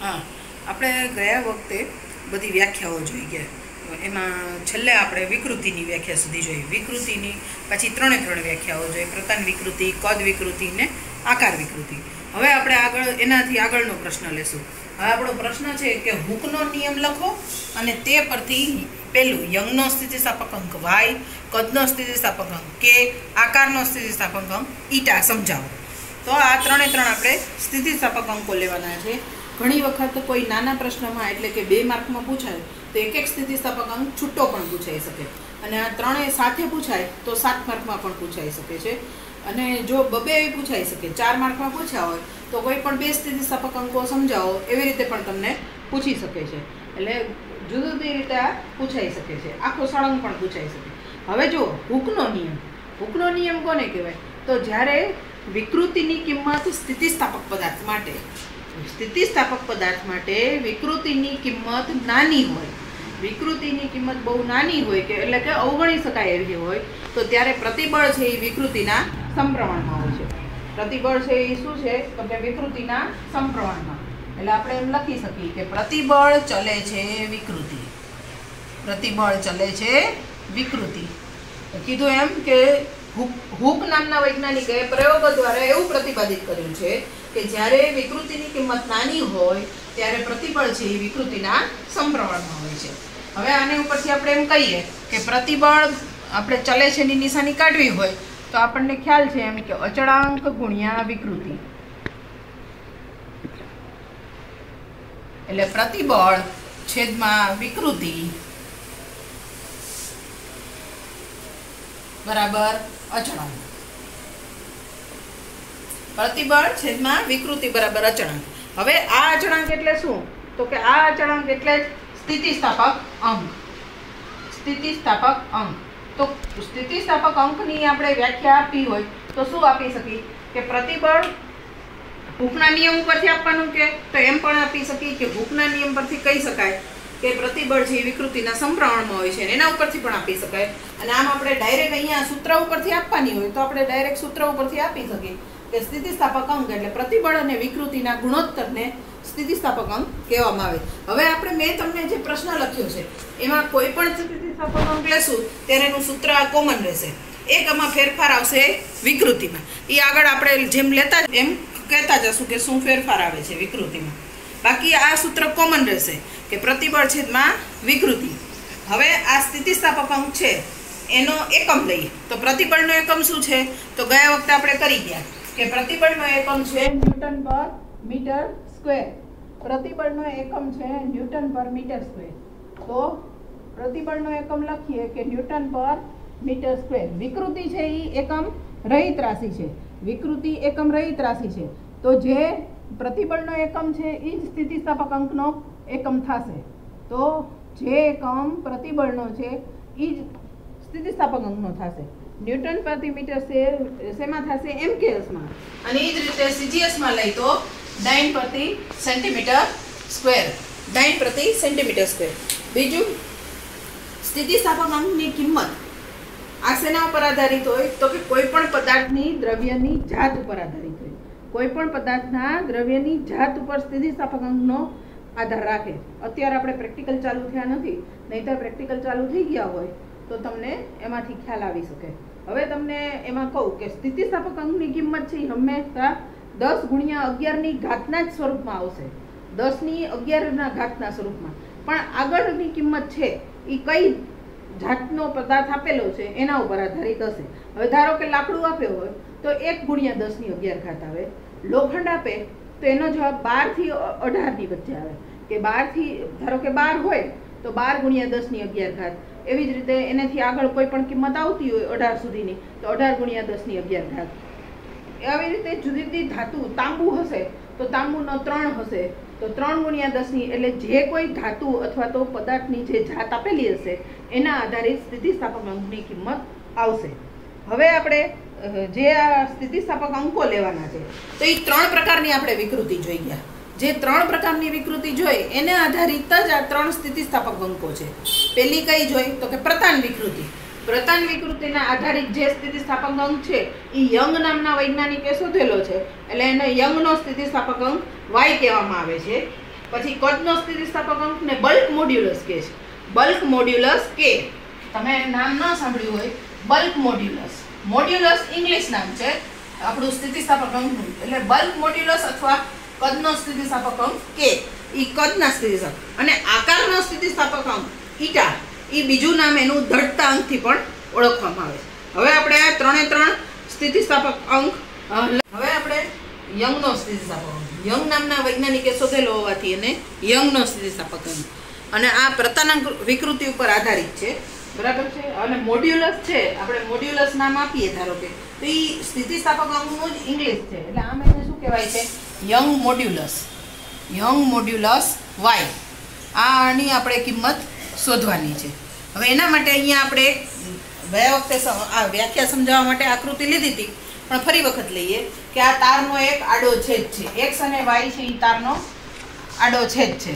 हाँ, આપણે ગયા વખતે બધી વ્યાખ્યાઓ જોઈ ગયા. એમાં છેલ્લે આપણે વિકૃતિની વ્યાખ્યા સુધી જોઈ. વિકૃતિની પછી ત્રણે વ્યાખ્યાઓ જોઈ. પ્રતાન વિકૃતિ, કદ વિકૃતિ ને આકાર વિકૃતિ. હવે આપણે એનાથી આગળનો પ્રશ્ન લેશું. હવે આપણો પ્રશ્ન છે કે હૂકનો નિયમ લખો અને તે પરથી પહેલું યંગનો સ્થિતિસ્થાપક અંક વાય, કદનો સ્થિતિસ્થાપક અંક કે, આકારનો સ્થિતિસ્થાપક અંક ઈટા સમજાવો. તો આ ત્રણે આપણે સ્થિતિસ્થાપક અંકો લેવાના છે. ઘણી વખત કોઈ નાના પ્રશ્નમાં એટલે કે 2 માર્કમાં પૂછાય તો એક સ્થિતિસ્થાપક અંક છૂટો પણ પૂછાઈ શકે, અને આ ત્રણેય સાથે પૂછાય તો 7 માર્કમાં પણ પૂછાઈ શકે છે. અને જો 2 પૂછાઈ શકે, 4 માર્કમાં પૂછ્યા હોય તો કોઈ પણ 2 સ્થિતિસ્થાપક અંકો સમજાવો એવી રીતે પણ તમને પૂછી શકે છે. એટલે જુદી જુદી રીતે આ પૂછાઈ શકે છે. આખો સળંગ પણ પૂછાઈ શકે. હવે જો હૂકનો નિયમ કોને કહેવાય? તો જ્યારે વિકૃતિની કિંમત સ્થિતિસ્થાપક પદાર્થ માટે વિકૃતિની કિંમત નાની હોય, વિકૃતિની કિંમત બહુ નાની હોય કે એટલે કે અવગણી શકાય એવી હોય તો ત્યારે પ્રતિબળ છે એ વિકૃતિના સમપ્રમાણમાં હોય છે. પ્રતિબળ છે એ શું છે? તો કે વિકૃતિના સમપ્રમાણમાં. એટલે આપણે એમ લખી શકીએ કે પ્રતિબળ ચલે છે વિકૃતિ. પ્રતિબળ ચલે છે વિકૃતિ. કીધું એમ કે હૂક નામના વૈજ્ઞાનિકે પ્રયોગો દ્વારા એવું પ્રતિપાદિત કર્યું છે કે જ્યારે વિકૃતિની કિંમત નાની હોય ત્યારે પ્રતિબળ છે એ વિકૃતિના સમપ્રમાણમાં હોય છે. હવે આને ઉપરથી આપણે એમ કહીએ કે પ્રતિબળ આપણે ચલે છે એની નિશાની કાઢવી હોય તો આપણને ખ્યાલ છે એમ કે અચળાંક ગુણ્યા વિકૃતિ. એટલે પ્રતિબળ છેદમાં વિકૃતિ બરાબર અચળાંક. પ્રતિબળ છેદમાં વિકૃતિ બરાબર અચળાંક. હવે આ અચળાંક એટલે શું? તો કે આ અચળાંક એટલે સ્થિતિસ્થાપક અંક. સ્થિતિસ્થાપક અંક. તો સ્થિતિસ્થાપક અંકની આપણે વ્યાખ્યા આપી હોય તો શું આપી શકીએ કે પ્રતિબળ હૂકના નિયમ ઉપરથી આપવાનું કે તો એમ પણ આપી શકીએ કે હૂકના નિયમ પરથી કહી શકાય કે પ્રતિબળ છે વિકૃતિના સમપ્રમાણમાં હોય છે, એના ઉપરથી પણ આપી શકાય. અને આમ આપણે ડાયરેક્ટ અહીંયા સૂત્ર ઉપરથી આપવાની હોય તો આપણે ડાયરેક્ટ સૂત્ર ઉપરથી આપી શકીએ કે સ્થિતિસ્થાપક અંક એટલે પ્રતિબળ અને વિકૃતિના ગુણોત્તરને સ્થિતિસ્થાપક અંક કહેવામાં આવે. હવે મેં તમને જે પ્રશ્ન લખ્યો છે એમાં કોઈ પણ સ્થિતિસ્થાપક અંક લેશું ત્યારે એનું સૂત્ર કોમન રહેશે. એક આમાં ફેરફાર આવશે વિકૃતિમાં. એ આગળ આપણે જેમ લેતા એમ કહેતા જશું કે શું ફેરફાર આવે છે વિકૃતિમાં. બાકી આ સૂત્ર કોમન રહેશે કે પ્રતિબળ છેદમાં વિકૃતિ. હવે આ સ્થિતિસ્થાપક અંક છે એનો એકમ લઈએ તો પ્રતિબળનો એકમ શું છે? તો ગયા વખતે આપણે કરી ગયા કે પ્રતિબળનો એકમ છે ન્યૂટન પર મીટર સ્ક્વેર. પ્રતિબળનો એકમ છે ન્યૂટન પર મીટર સ્ક્વેર. તો પ્રતિબળનો એકમ લખીએ કે ન્યૂટન પર મીટર સ્ક્વેર. વિકૃતિ છે એ એકમ રહિત રાશિ છે. વિકૃતિ એકમ રહિત રાશિ છે. તો જે પ્રતિબળનો એકમ છે એ જ સ્થિતિસ્થાપક અંકનો એકમ થશે. તો જે એકમ પ્રતિબળનો છે એ જ સ્થિતિસ્થાપક અંકનો થશે. ન્યૂટન પ્રતિ મીટર શેમાં થશે? એમકેએસમાં. અને એ જ રીતે સીજીએસમાં લઈ તો ડાઇન પ્રતિ સેન્ટીમીટર સ્ક્વેર. ડાઇન પ્રતિ સેન્ટીમીટર સ્ક્વેર. બીજું સ્થિતિસ્થાપક અંકની કિંમત આ શેના ઉપર આધારિત હોય? તો કે કોઈ પણ પદાર્થની દ્રવ્યની જાત ઉપર આધારિત હોય. કોઈ પણ પદાર્થના દ્રવ્યની જાત ઉપર સ્થિતિસ્થાપક અંકનો આધાર રાખે. અત્યારે આપણે પ્રેક્ટિકલ ચાલુ થયા નથી, નહીંતર પ્રેક્ટિકલ ચાલુ થઈ ગયા હોય તો તમને એમાંથી ખ્યાલ આવી શકે. હવે તમને એમાં કહું કે સ્થિતિસ્થાપક અંકની કિંમત છે એ હંમેશા 10 ગુણ્યા 11ની ઘાતના જ સ્વરૂપમાં આવશે. 10ની 11ના ઘાતના સ્વરૂપમાં. પણ આગળની કિંમત છે એ કઈ જાતનો પદાર્થ આપેલો છે એના ઉપર આધારિત હશે. હવે ધારો કે લાકડું આપ્યો હોય તો 1 ગુણ્યા 10ની 11 ઘાત આવે. લોખંડ આપે તો એનો જવાબ 12 થી 18ની વચ્ચે આવે. કે 12 થી ધારો કે 12 હોય તો 12 ગુણ્યા 10ની 11 ઘાત. એવી જ રીતે એનાથી આગળ કોઈ પણ કિંમત આવતી હોય 18 સુધીની તો 18 ગુણ્યા 10ની 11 ઘાત. આવી રીતે જુદી જુદી ધાતુ, તાંબુ હશે તો તાંબુનો 3 હશે તો 3 ગુણ્યા 10ની એટલે જે કોઈ ધાતુ અથવા તો પદાર્થની જે જાત આપેલી હશે એના આધારિત સ્થિતિસ્થાપક અંકની કિંમત આવશે. હવે આપણે જે આ સ્થિતિસ્થાપક અંકો લેવાના છે તો એ 3 પ્રકારની આપણે વિકૃતિ જોઈ ગયા. જે 3 પ્રકારની વિકૃતિ જોઈ એને આધારિત જ આ 3 સ્થિતિસ્થાપક અંકો છે. પહેલી કઈ જોઈ? તો કે પ્રતાન વિકૃતિ. પ્રતાન વિકૃતિના આધારિત જે સ્થિતિસ્થાપક અંક છે એ યંગ નામના વૈજ્ઞાનિકે શોધેલો છે. એટલે એને યંગનો સ્થિતિસ્થાપક અંક y કહેવામાં આવે છે. પછી કદનો સ્થિતિસ્થાપક અંક ને બલ્ક મોડ્યુલસ કે છે. બલ્ક મોડ્યુલસ કે તમે નામ ન સાંભળ્યું હોય, બલ્ક મોડ્યુલસ. મોડ્યુલસ ઇંગ્લિશ નામ છે આપણું સ્થિતિસ્થાપક અંકનું, એટલે બલ્ક મોડ્યુલસ અથવા કદનો સ્થિતિસ્થાપક અંક કે ઈ કદના સ્થિતિસ્થાપક, અને આકારનો સ્થિતિસ્થાપક અંક ઈટા ઈ બીજું નામ એનું દઢતા અંકથી પણ ઓળખવામાં આવે છે. હવે આપણે આ ત્રણે ત્રણ સ્થિતિસ્થાપક અંક હવે આપણે યંગનો સ્થિતિસ્થાપક અંક, યંગ નામના વૈજ્ઞાનિકે શોધેલો હોવાથી એને યંગનો સ્થિતિસ્થાપક અંક, અને આ પ્રતાનાંક વિકૃતિ ઉપર આધારિત છે, બરાબર છે. અને મોડ્યુલસ છે, આપણે મોડ્યુલસ નામ આપીએ ધારો કે, તો એ સ્થિતિસ્થાપક અંકનું જ ઇંગ્લિશ છે, એટલે આમ એને શું કહેવાય છે? Young modulus. Young modulus Y. આની આપણે કિંમત શોધવાની છે. હવે એના માટે અહીંયા આપણે ગયા વખતે આ વ્યાખ્યા સમજાવવા માટે આકૃતિ લીધી હતી, પણ ફરી વખત લઈએ કે આ તારનો એક આડો છેદ છે, એક્સ અને વાય છે એ તારનો આડો છેદ છે,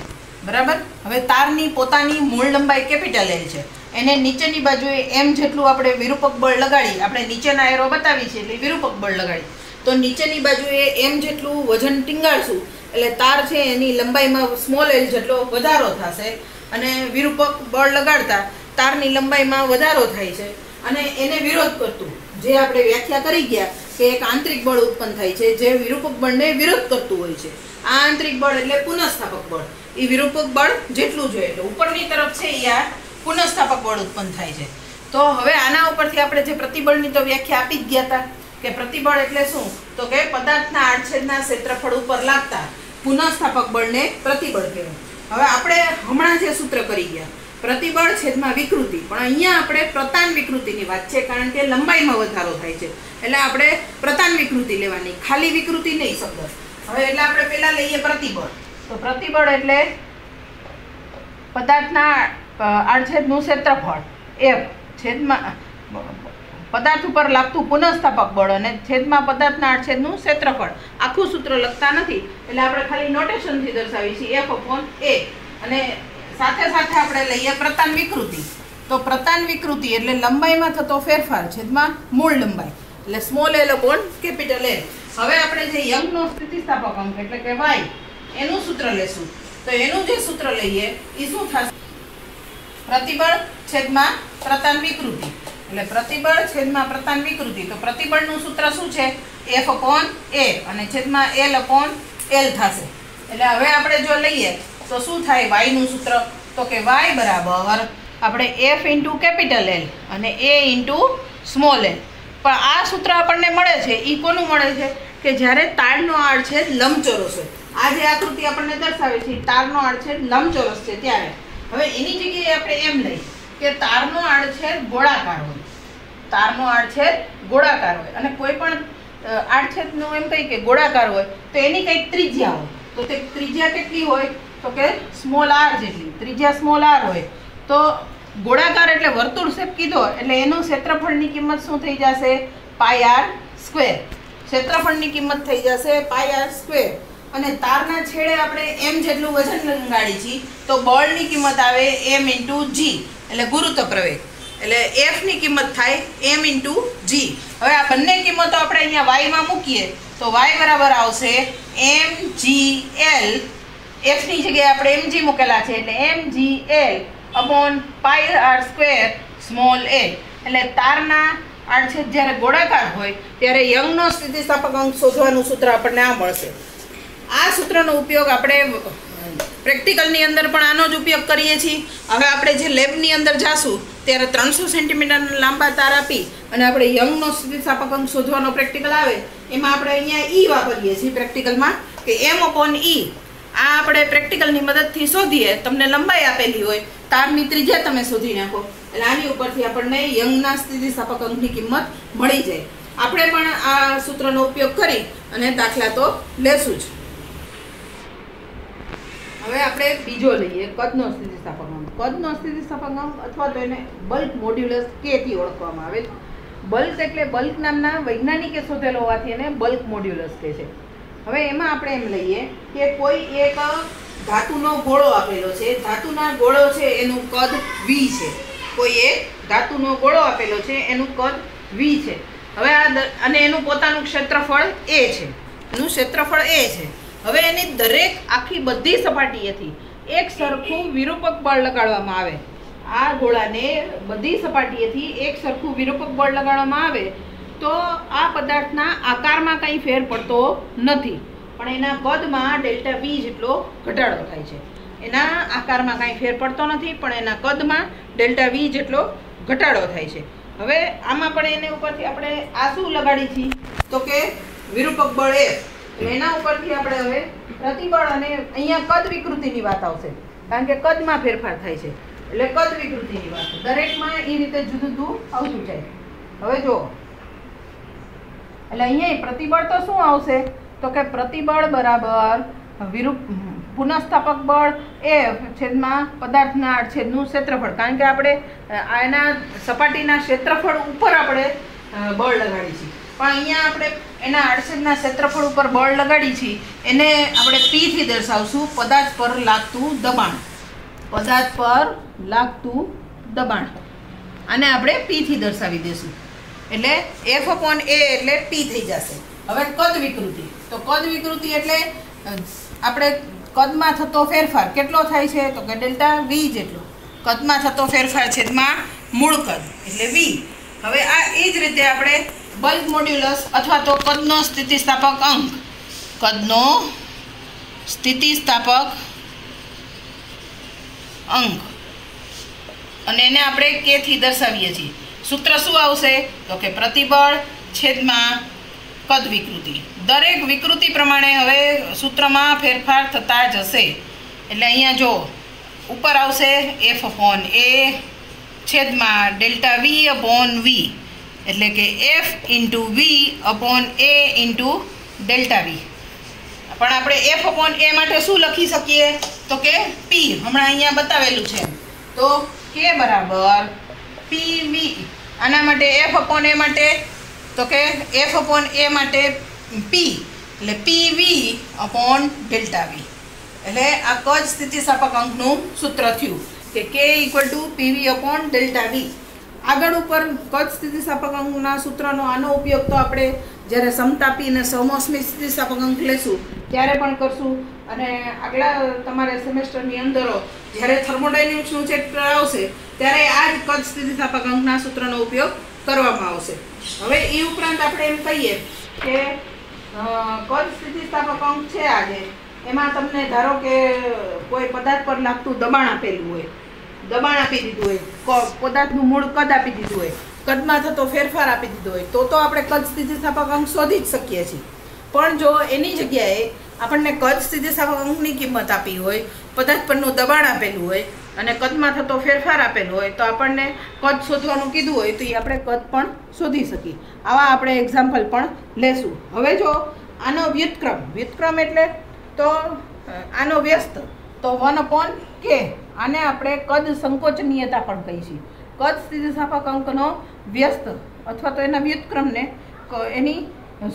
બરાબર. હવે તારની પોતાની મૂળ લંબાઈ કેપિટલ એલ છે, એને નીચેની બાજુએ એમ જેટલું આપણે વિરૂપક બળ લગાડી, આપણે નીચેના એરો બતાવી છે એટલે વિરૂપક બળ લગાડી, તો નીચેની બાજુએ એમ જેટલું વજન ટીંગાડશું એટલે તાર છે એની લંબાઈમાં સ્મોલ એલ જેટલો વધારો થશે, અને વિરૂપક બળ લગાડતા તારની લંબાઈમાં વધારો થાય છે, અને એને વિરોધ કરતું જે આપણે વ્યાખ્યા કરી ગયા કે એક આંતરિક બળ ઉત્પન્ન થાય છે જે વિરૂપક બળને વિરોધ કરતું હોય છે. આ આંતરિક બળ એટલે પુનઃસ્થાપક બળ, એ વિરૂપક બળ જેટલું જોઈએ એટલે ઉપરની તરફ છે એ આ પુનઃસ્થાપક બળ ઉત્પન્ન થાય છે. તો હવે આના ઉપરથી આપણે જે પ્રતિબળની તો વ્યાખ્યા આપી જ ગયા હતા કે પ્રતિબળ એટલે શું, તો કે પદાર્થના આડછેદના ક્ષેત્રફળ ઉપર લાગતા પુનઃસ્થાપક બળને પ્રતિબળ કહેવાય. હવે આપણે હમણાં જે સૂત્ર કરી ગયા પ્રતિબળ છેદમાં વિકૃતિ, પણ અહીંયા આપણે પ્રતાન વિકૃતિની વાત છે, કારણ કે લંબાઈમાં વધારો થાય છે એટલે આપણે પ્રતાન વિકૃતિ લેવાની, ખાલી વિકૃતિ નહીં શબ્દ. હવે એટલે આપણે પહેલા લઈએ પ્રતિબળ. તો પ્રતિબળ એટલે પદાર્થના આડછેદનું ક્ષેત્રફળ F છેદમાં પદાર્થ ઉપર લાગતું પુનઃસ્થાપક બળ અને છેદમાં પદાર્થના આડછેદનું ક્ષેત્રફળ. આખું સૂત્ર લખતા નથી એટલે આપણે ખાલી નોટેશનથી દર્શાવીએ છીએ F/A, અને સાથે સાથે આપણે લઈએ પ્રતાન વિકૃતિ. તો પ્રતાન વિકૃતિ એટલે લંબાઈમાં થતો ફેરફાર છેદમાં મૂળ લંબાઈ, એટલે સ્મોલ L/L. હવે આપણે જે યંગનો સ્થિતિસ્થાપક અંક એટલે કે y એનું સૂત્ર લેશું. તો એનું જે સૂત્ર લઈએ એ શું થશે? પ્રતિબળ છેદમાં પ્રતાન વિકૃતિ, એટલે પ્રતિબળ છેદમાં પ્રતાન વિકૃતિ. તો પ્રતિબળનું સૂત્ર શું છે? F/A અને છેદમાં L/L થશે. એટલે હવે આપણે જો લઈએ તો શું થાય y નું સૂત્ર? તો કે y બરાબર આપણે F × કેપિટલ L અને A × સ્મોલ l. પણ આ સૂત્ર આપણને મળે છે એ કોનું મળે છે? કે જ્યારે તારનો આડછેદ લંબચોરસ હોય. આ જે આકૃતિ આપણને દર્શાવે છે તારનો આડછેદ લંબચોરસ છે ત્યારે. હવે એની જગ્યાએ આપણે એમ લઈએ કે તારનો આડછેદ ગોળાકાર હોય, તારનો આડછેદ ગોળાકાર હોય, અને કોઈ પણ આડછેદનું એમ કહી કે ગોળાકાર હોય તો એની કંઈક ત્રિજ્યા હોય. તો તે ત્રિજ્યા કેટલી હોય? તો કે સ્મોલ r જેટલી ત્રિજ્યા સ્મોલ r હોય. તો ગોળાકાર એટલે વર્તુળ શેપ કીધો એટલે એનું ક્ષેત્રફળની કિંમત શું થઈ જશે? πr². ક્ષેત્રફળની કિંમત થઈ જશે πr². અને તારના છેડે આપણે m જેટલું વજન લગાડી છીએ તો બળની કિંમત આવે m × g, એટલે ગુરુત્વ પ્રવેગ, એટલે F ની કિંમત થાય m × g. હવે આ બંને કિંમતો આપણે અહીંયા y માં મૂકીએ તો y બરાબર આવશે mgl. F ની જગ્યાએ આપણે mg મૂકેલા છે એટલે mgl/πr² સ્મોલ l. એટલે તારના આડછેદ જ્યારે ગોળાકાર હોય ત્યારે યંગનો સ્થિતિસ્થાપક અંક શોધવાનું સૂત્ર આપણને આ મળશે. આ સૂત્રનો ઉપયોગ આપણે પ્રેક્ટિકલની અંદર પણ આનો જ ઉપયોગ કરીએ છીએ. હવે આપણે જે લેબની અંદર જાશું ત્યારે 300 સેન્ટીમીટરના લાંબા તાર આપી અને આપણે યંગનો સ્થિતિસ્થાપક અંક શોધવાનો પ્રેક્ટિકલ આવે એમાં આપણે અહીંયા E વાપરીએ છીએ પ્રેક્ટિકલમાં કે M/E. આ આપણે પ્રેક્ટિકલની મદદથી શોધીએ. તમને લંબાઈ આપેલી હોય, તારની ત્રિજ્યા તમે શોધી નાખો એટલે આની ઉપરથી આપણને યંગના સ્થિતિસ્થાપક અંકની કિંમત મળી જાય. આપણે પણ આ સૂત્રનો ઉપયોગ કરી અને દાખલા તો લેશું જ. હવે આપણે બીજો લઈએ કદનો સ્થિતિસ્થાપક અંક. કદનો સ્થિતિસ્થાપક અંક અથવા તો એને બલ્ક મોડ્યુલસ કે થી ઓળખવામાં આવે છે. બલ્ક એટલે બલ્ક નામના વૈજ્ઞાનિકે શોધેલો હોવાથી એને બલ્ક મોડ્યુલસ કહે છે. હવે એમાં આપણે એમ લઈએ કે કોઈ એક ધાતુનો ગોળો આપેલો છે, ધાતુના ગોળો છે એનું કદ v છે. કોઈ એક ધાતુનો ગોળો આપેલો છે એનું કદ v છે. હવે અને એનું પોતાનું ક્ષેત્રફળ a છે, એનું ક્ષેત્રફળ a છે. હવે એની દરેક આખી બધી સપાટીએથી એક સરખું વિરૂપક બળ લગાડવામાં આવે, આ ગોળાને બધી સપાટીએથી એક સરખું વિરૂપક બળ લગાડવામાં આવે તો આ પદાર્થના આકારમાં કંઈ ફેર પડતો નથી, પણ એના કદમાં ડેલ્ટા વી જેટલો ઘટાડો થાય છે. એના આકારમાં કાંઈ ફેર પડતો નથી, પણ એના કદમાં ડેલ્ટા વી જેટલો ઘટાડો થાય છે. હવે આમાં પણ એને ઉપરથી આપણે આ શું લગાડી છીએ તો કે વિરૂપક બળ F. એના ઉપરથી આપણે હવે પ્રતિબળ અને અહીંયા કદ વિકૃતિની વાત આવશે, કારણ કે કદમાં ફેરફાર થાય છે એટલે કદ વિકૃતિની વાત. દરેકમાં એ રીતે જુદું જુદું આવતું જાય. હવે જો એટલે અહીંયા પ્રતિબળ તો શું આવશે તો કે પ્રતિબળ બરાબર પુનઃસ્થાપક બળ F છેદમાં પદાર્થના આડછેદનું ક્ષેત્રફળ, કારણ કે આપણે એના સપાટીના ક્ષેત્રફળ ઉપર આપણે બળ લગાડી છીએ, પણ અહીંયા આપણે એના આડછેદના ક્ષેત્રફળ ઉપર બળ લગાડી છીએ એને આપણે P થી દર્શાવશું, પદાર્થ પર લાગતું દબાણ. પદાર્થ પર લાગતું દબાણ આને આપણે P થી દર્શાવી દઈશું, એટલે F/A એટલે P થઈ જશે. હવે કદ વિકૃતિ, તો કદ વિકૃતિ એટલે આપણે કદમાં થતો ફેરફાર કેટલો થાય છે તો કે ડેલ્ટા વી જેટલો. કદમાં થતો ફેરફાર છેદમાં મૂળ કદ એટલે વી. હવે આ એ જ રીતે આપણે બલ્ક મોડ્યુલસ અથવા તો કદનો સ્થિતિસ્થાપક અંક, કદનો સ્થિતિસ્થાપક અંક અને એને આપણે કે થી દર્શાવીએ છીએ. સૂત્ર શું આવશે તો કે પ્રતિબળ છેદમાં કદ વિકૃતિ. દરેક વિકૃતિ પ્રમાણે હવે સૂત્રમાં ફેરફાર થતા જશે. એટલે અહીંયા જો ઉપર આવશે F/A છેદમાં ડેલ્ટા V/V, એટલે કે F × V/A × ડેલ્ટા વી. પણ આપણે F/A માટે શું લખી શકીએ તો કે P, હમણાં અહીંયા બતાવેલું છે તો K બરાબર PV. આના માટે F/A માટે તો કે F/A માટે P એટલે PV/ડેલ્ટા વી. એટલે આ કદ સ્થિતિસ્થાપક અંકનું સૂત્ર થયું કે K = PV/ડેલ્ટા વી. આગળ ઉપર કદ સ્થિતિસ્થાપક અંકના સૂત્રનો આનો ઉપયોગ તો આપણે જ્યારે સમતાપી અને સમોષ્મી સ્થિતિસ્થાપક અંક લેશું ત્યારે પણ કરશું, અને આગલા તમારે સેમેસ્ટરની અંદર જ્યારે થર્મોડાયનેમિક્સનું ચેપ્ટર આવશે ત્યારે આ જ કદ સ્થિતિસ્થાપક અંકના સૂત્રનો ઉપયોગ કરવામાં આવશે. હવે એ ઉપરાંત આપણે એમ કહીએ કે કદ સ્થિતિસ્થાપક અંક છે આજે, એમાં તમને ધારો કે કોઈ પદાર્થ પર લાગતું દબાણ આપેલું હોય, દબાણ આપી દીધું હોય, પદાર્થનું મૂળ કદ આપી દીધું હોય, કદમાં થતો ફેરફાર આપી દીધો હોય તો આપણે કદ સ્થિતિસ્થાપક અંક શોધી જ શકીએ છીએ. પણ જો એની જગ્યાએ આપણને કદ સ્થિતિસ્થાપક અંકની કિંમત આપી હોય, પદાર્થ પરનું દબાણ આપેલું હોય અને કદમાં થતો ફેરફાર આપેલો હોય તો આપણને કદ શોધવાનું કીધું હોય તો એ આપણે કદ પણ શોધી શકીએ. આવા આપણે એક્ઝામ્પલ પણ લેશું. હવે જો આનો વ્યુત્ક્રમ એટલે તો આનો વ્યસ્ત તો 1/K. આને આપણે કદ સંકોચનીયતા પણ કહીશું. કદ સ્થિતિસ્થાપક અંકનો વ્યસ્ત અથવા તો એના વ્યુત્ક્રમને એની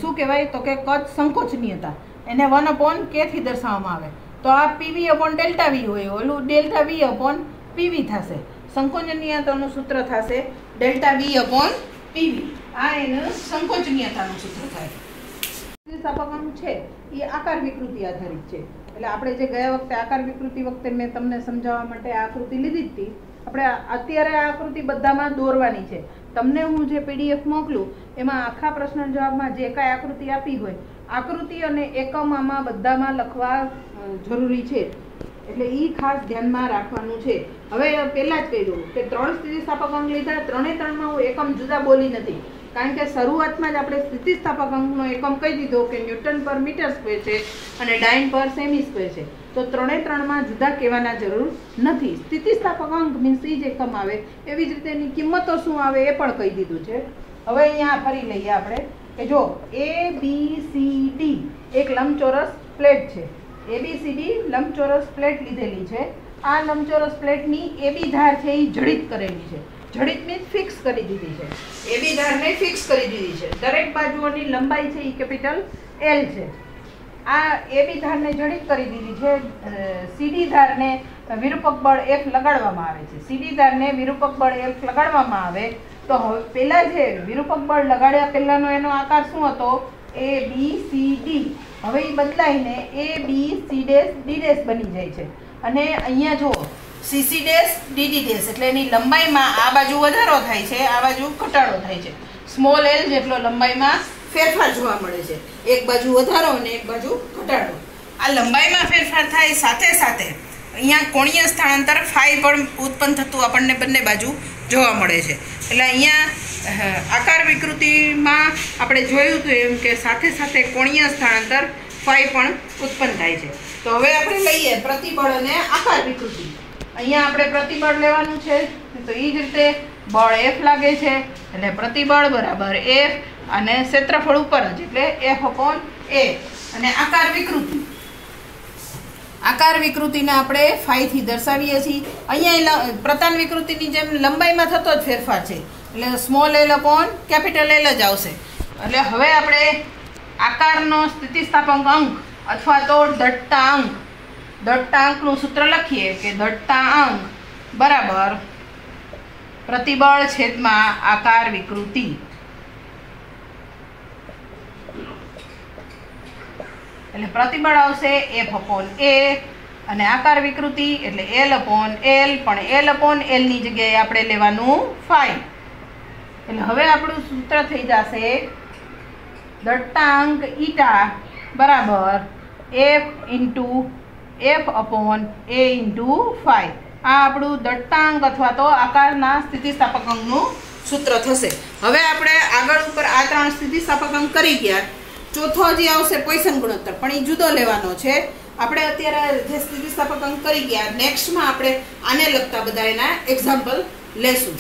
શું કહેવાય તો કે કદ સંકોચનીયતા, એને 1/K થી દર્શાવવામાં આવે. તો આ PV/ડેલ્ટા વી હોય, ઓલું ડેલ્ટા V/PV થશે. સંકોચનીયતાનું સૂત્ર થશે ડેલ્ટા V/PV. આ એનું સંકોચનીયતાનું સૂત્ર થાય. સ્થિતિસ્થાપક અંક છે એ આકાર વિકૃતિ આધારિત છે. એટલે આપણે જે ગયા વખતે આકાર વિકૃતિ વખતે મેં તમને સમજાવવા માટે આ આકૃતિ લીધી હતી, આપણે અત્યારે આ આકૃતિ બધામાં દોરવાની છે. તમને હું જે PDF મોકલું એમાં આખા પ્રશ્ન જવાબમાં જે કાંઈ આકૃતિ આપી હોય, આકૃતિ અને એકમ આમાં બધામાં લખવા જરૂરી છે. એટલે એ ખાસ ધ્યાનમાં રાખવાનું છે. હવે પહેલાં જ કહી દઉં કે 3 સ્થિતિસ્થાપક અંક લીધા, 3માં હું એકમ જુદા બોલી નથી, કારણ કે શરૂઆતમાં જ આપણે સ્થિતિસ્થાપક અંકનો એકમ કહી દીધો કે Nm/m² છે અને ડાઇન સેમી² છે. તો 3માં જુદા કહેવાના જરૂર નથી. સ્થિતિસ્થાપક અંક મીન્સ એ જ એકમ આવે, એવી જ રીતે એની કિંમતો શું આવે એ પણ કહી દીધું છે. હવે અહીંયા ફરી લઈએ આપણે કે જો ABCD એક લંબચોરસ પ્લેટ છે. ABCD લંબચોરસ પ્લેટ લીધેલી છે. આ લંબચોરસ પ્લેટની AB ધાર છે એ જડિત કરેલી છે. જડિત મીન્સ ફિક્સ કરી દીધી છે. AB ધારને ફિક્સ કરી દીધી છે. દરેક બાજુઓની લંબાઈ છે એ કેપિટલ L છે. આ AB ધારને જડિત કરી દીધી છે. CD ધારને વિરૂપક બળ F લગાડવામાં આવે છે. CD ધારને વિરૂપક બળ F લગાડવામાં આવે તો હવે પહેલા જે વિરૂપક બળ લગાડ્યા પહેલાનો એનો આકાર શું હતો? ABCD. હવે એ બદલાઈને A B C dash D dash બની જાય છે. અને અહીંયા જુઓ સીસી ડેશ ડીડી ડેશ એટલે એની લંબાઈમાં આ બાજુ વધારો થાય છે, આ બાજુ ઘટાડો થાય છે. સ્મોલ એલ જેટલો લંબાઈમાં ફેરફાર જોવા મળે છે. એક બાજુ વધારો અને એક બાજુ ઘટાડો. આ લંબાઈમાં ફેરફાર થાય સાથે સાથે અહીંયા કોણીય સ્થળાંતર ફાઈ પણ ઉત્પન્ન થતું આપણને બંને બાજુ જોવા મળે છે. એટલે અહીંયા આકાર વિકૃતિમાં આપણે જોયું હતું એમ કે સાથે સાથે કોણીય સ્થળાંતર ફાઈ પણ ઉત્પન્ન થાય છે. તો હવે આપણે લઈએ પ્રતિબળ અને આકાર વિકૃતિ. અહીંયા આપણે પ્રતિબળ લેવાનું છે, તો એ જ રીતે બળ F લાગે છે એટલે પ્રતિબળ બરાબર F અને ક્ષેત્રફળ ઉપર જ એટલે F/A. અને આકાર વિકૃતિને આપણે ફાઈથી દર્શાવીએ છીએ. અહીંયા પ્રતાન વિકૃતિની જેમ લંબાઈમાં થતો જ ફેરફાર છે એટલે small L upon capital L જ આવશે. એટલે હવે આપણે આકારનો સ્થિતિસ્થાપક અંક અથવા તો દળતાંકનું સૂત્ર લખીએ કે દળતાંક બરાબર પ્રતિબળ છેદમાં આકાર વિકૃતિ. એટલે પ્રતિબળ આવશે F/A અને આકાર વિકૃતિ એટલે L/L, પણ L/L ની જગ્યાએ આપણે લેવાનું ફાઈ. એટલે હવે આપણું સૂત્ર થઈ જશે દળતાંક ઈટા બરાબર F/A ફાઈ. આ આપણું દળતાંક અથવા તો આકારના સ્થિતિસ્થાપક અંકનું સૂત્ર થશે. હવે આપણે આગળ ઉપર આ 3 સ્થિતિસ્થાપક અંક કરી ગયા. ચોથો જે આવશે પોઈસન ગુણોત્તર, પણ એ જુદો લેવાનો છે. આપણે અત્યારે જે સ્થિતિસ્થાપક અંક કરી ગયા, નેક્સ્ટમાં આપણે આને લગતા બધા એના એક્ઝામ્પલ લેશું.